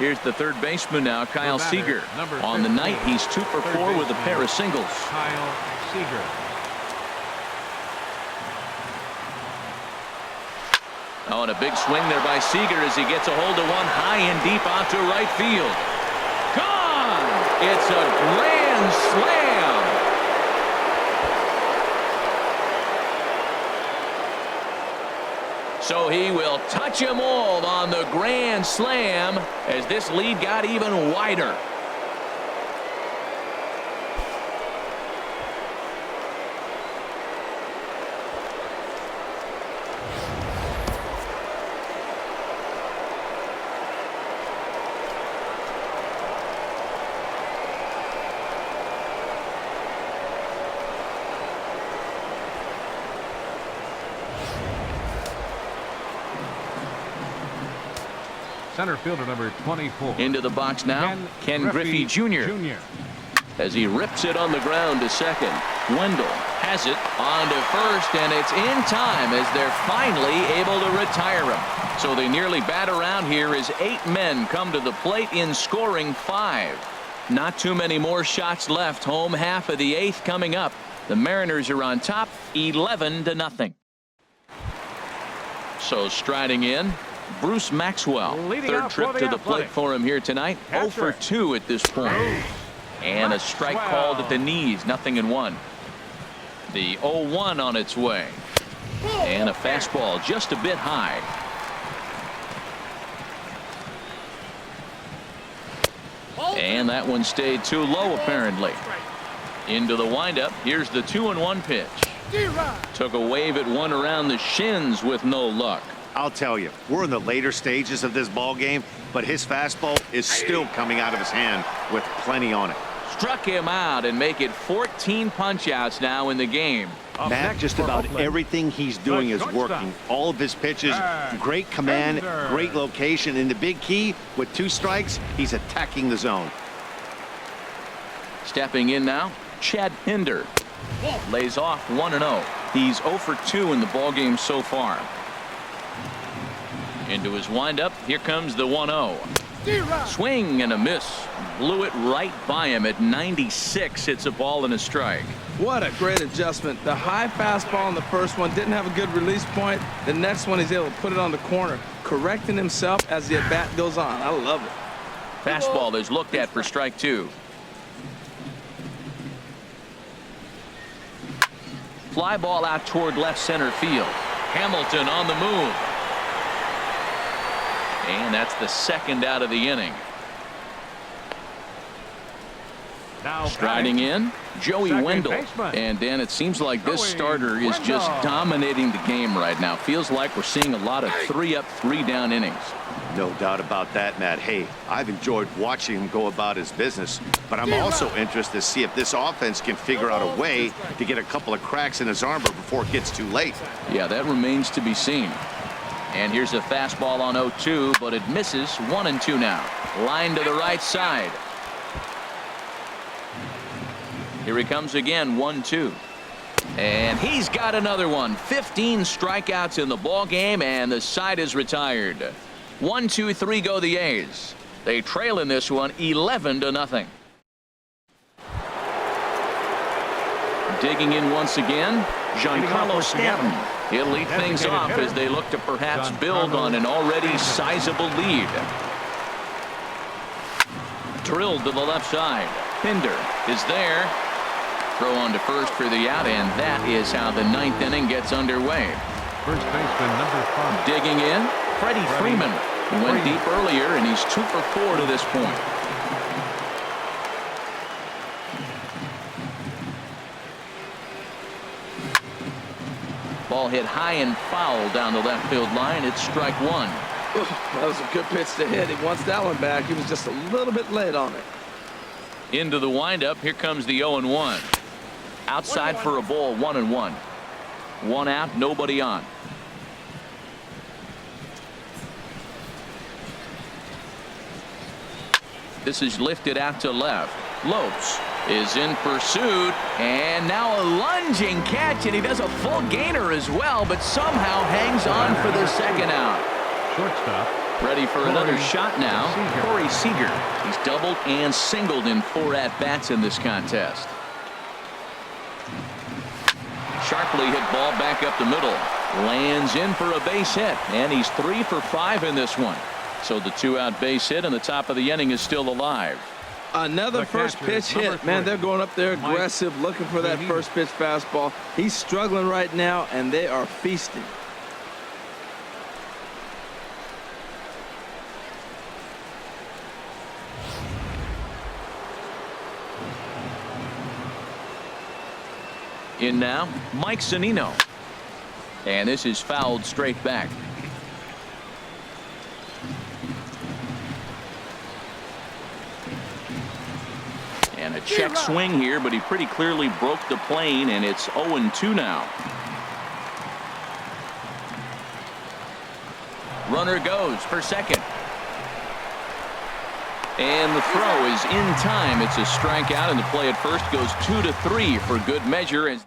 Here's the third baseman now, Kyle Seager. On the night, he's 2 for 4 with a pair of singles. Kyle Seager. Oh, and a big swing there by Seager as he gets a hold of one high and deep out to right field. Gone! It's a grand slam. So he will touch them all on the grand slam as this lead got even wider. Center fielder number 24. Into the box now, Ken Griffey Jr. As he rips it on the ground to second. Wendell has it on to first, and it's in time as they're finally able to retire him. So they nearly bat around here as 8 men come to the plate in scoring 5. Not too many more shots left. Home half of the 8th coming up. The Mariners are on top 11-0. So striding in, Bruce Maxwell. Third trip to the plate for him here tonight. 0 for 2 at this point. And a strike called at the knees. 0-1. The 0-1 on its way. And a fastball just a bit high. And that one stayed too low apparently. Into the windup. Here's the 2-1 pitch. Took a wave at one around the shins with no luck. I'll tell you, we're in the later stages of this ball game, but his fastball is still coming out of his hand with plenty on it. Struck him out and make it 14 punch-outs now in the game. Matt, just about everything he's doing is working. All of his pitches, great command, great location, and the big key, with 2 strikes, he's attacking the zone. Stepping in now, Chad Pinder. Lays off 1-0. He's 0 for 2 in the ballgame so far. Into his windup. Here comes the 1-0. Swing and a miss. Blew it right by him at 96. It's a ball and a strike. What a great adjustment. The high fastball on the first one didn't have a good release point. The next one he's able to put it on the corner, correcting himself as the at bat goes on. I love it. Fastball is looked at for strike 2. Fly ball out toward left center field. Hamilton on the move. And that's the second out of the inning. Now striding in, Joey Wendell. Baseman. And Dan, it seems like this starter is just dominating the game right now. Feels like we're seeing a lot of 3-up, 3-down innings. No doubt about that, Matt. Hey, I've enjoyed watching him go about his business, but I'm also interested to see if this offense can figure out a way to get a couple of cracks in his armor before it gets too late. Yeah, that remains to be seen. And here's a fastball on 0-2, but it misses. 1-2 now. Line to the right side. Here he comes again. 1-2. And he's got another one. 15 strikeouts in the ball game, and the side is retired. 1, 2, 3 go the A's. They trail in this one 11-0. Digging in once again, Giancarlo Stanton. He'll lead things off as they look to perhaps build on an already sizable lead. Drilled to the left side. Pinder is there. Throw on to first for the out, and that is how the 9th inning gets underway. First baseman number 5. Digging in, Freddie Freeman. He went deep earlier, and he's 2 for 4 to this point. Ball hit high and foul down the left field line. It's strike 1. That was a good pitch to hit. He wants that one back. He was just a little bit late on it. Into the windup. Here comes the 0-1. Outside for a ball. 1-1. 1 out, nobody on. This is lifted out to left. Lopes is in pursuit, and now a lunging catch, and he does a full gainer as well, but somehow hangs on for the second out. Shortstop Ready for another shot now. Corey Seager. He's doubled and singled in 4 at-bats in this contest. Sharply hit ball back up the middle. Lands in for a base hit, and he's 3 for 5 in this one. So the 2-out base hit and the top of the inning is still alive. Another first pitch hit. Man, they're going up there aggressive, looking for that first pitch fastball. He's struggling right now, and they are feasting. In now, Mike Zunino. And this is fouled straight back. And a check swing here, but he pretty clearly broke the plane, and it's 0-2 now. Runner goes for second. And the throw is in time. It's a strikeout, and the play at first goes 2-3 for good measure. And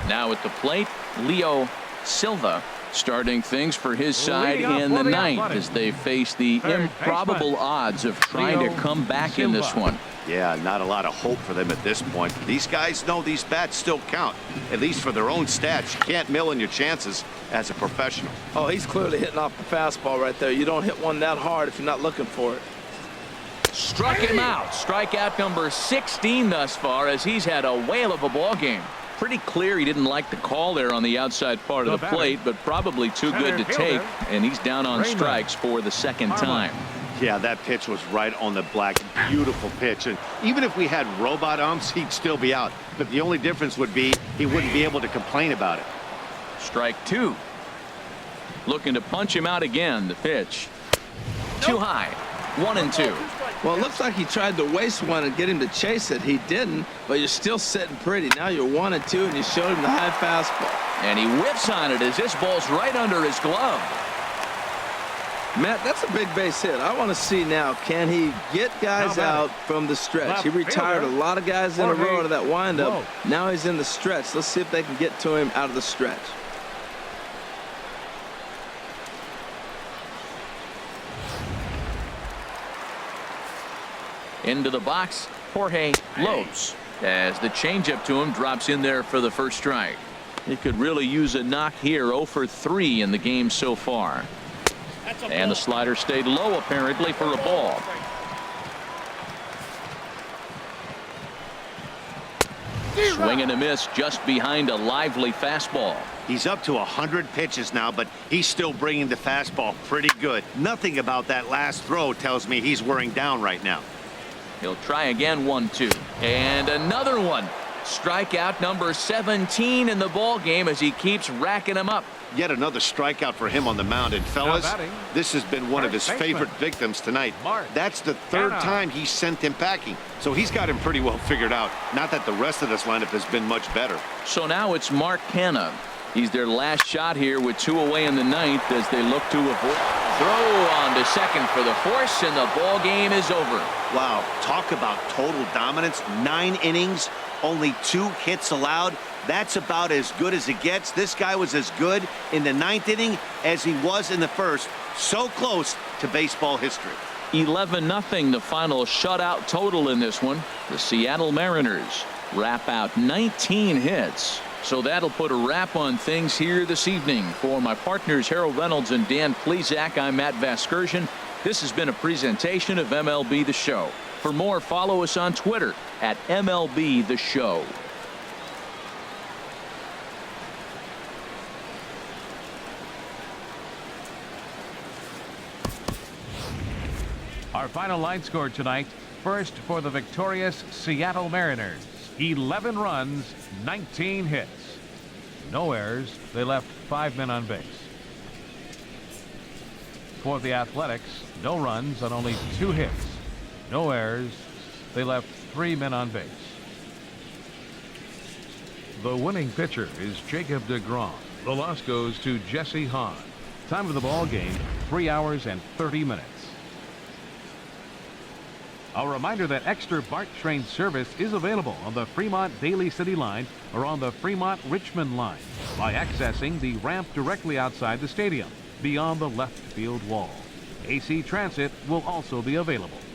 now at the plate, Leo Silva starting things for his side in the ninth as they face the improbable odds of trying to come back in this one. Yeah, not a lot of hope for them at this point. These guys know these bats still count, at least for their own stats. You can't mill in your chances as a professional. Oh, he's clearly hitting off the fastball right there. You don't hit one that hard if you're not looking for it. Struck him out. Strikeout number 16 thus far, as he's had a whale of a ball game. Pretty clear he didn't like the call there on the outside part of the plate, but probably too good to take, and he's down on strikes for the second time. Yeah, that pitch was right on the black. Beautiful pitch. And even if we had robot umps, he'd still be out. But the only difference would be he wouldn't be able to complain about it. Strike 2. Looking to punch him out again. The pitch. Too high. 1-2. Well, it looks like he tried to waste one and get him to chase it. He didn't, but you're still sitting pretty. Now you're 1-2, and you showed him the high fastball. And he whips on it as this ball's right under his glove. Matt, that's a big base hit. I want to see now, can he get guys out from the stretch? He retired a lot of guys in a row to that windup. Now he's in the stretch. Let's see if they can get to him out of the stretch. Into the box, Jorge Lopes, as the changeup to him drops in there for the first strike. He could really use a knock here. 0 for 3 in the game so far. And the slider stayed low apparently for a ball. Swing and a miss just behind a lively fastball. He's up to 100 pitches now, but he's still bringing the fastball pretty good. Nothing about that last throw tells me he's wearing down right now. He'll try again. 1-2. And another one. Strikeout number 17 in the ball game as he keeps racking them up. Yet another strikeout for him on the mound. And fellas, this has been one of his favorite victims tonight. That's the third time he sent him packing. So he's got him pretty well figured out. Not that the rest of this lineup has been much better. So now it's Mark Canha. He's their last shot here with 2 away in the ninth as they look to avoid. Throw on to second for the force, and the ball game is over. Wow, talk about total dominance. 9 innings, only 2 hits allowed. That's about as good as it gets. This guy was as good in the 9th inning as he was in the first. So close to baseball history. 11-0 the final shutout total in this one. The Seattle Mariners wrap out 19 hits. So that'll put a wrap on things here this evening. For my partners Harold Reynolds and Dan Plesac, I'm Matt Vasgersian. This has been a presentation of MLB The Show. For more, follow us on Twitter at MLB The Show. Our final line score tonight. First for the victorious Seattle Mariners. 11 runs, 19 hits. No errors. They left 5 men on base. For the Athletics, no runs on only 2 hits. No errors. They left 3 men on base. The winning pitcher is Jacob deGrom. The loss goes to Jesse Hahn. Time of the ball game, 3 hours and 30 minutes. A reminder that extra BART train service is available on the Fremont Daly City line or on the Fremont Richmond line by accessing the ramp directly outside the stadium beyond the left field wall. AC Transit will also be available.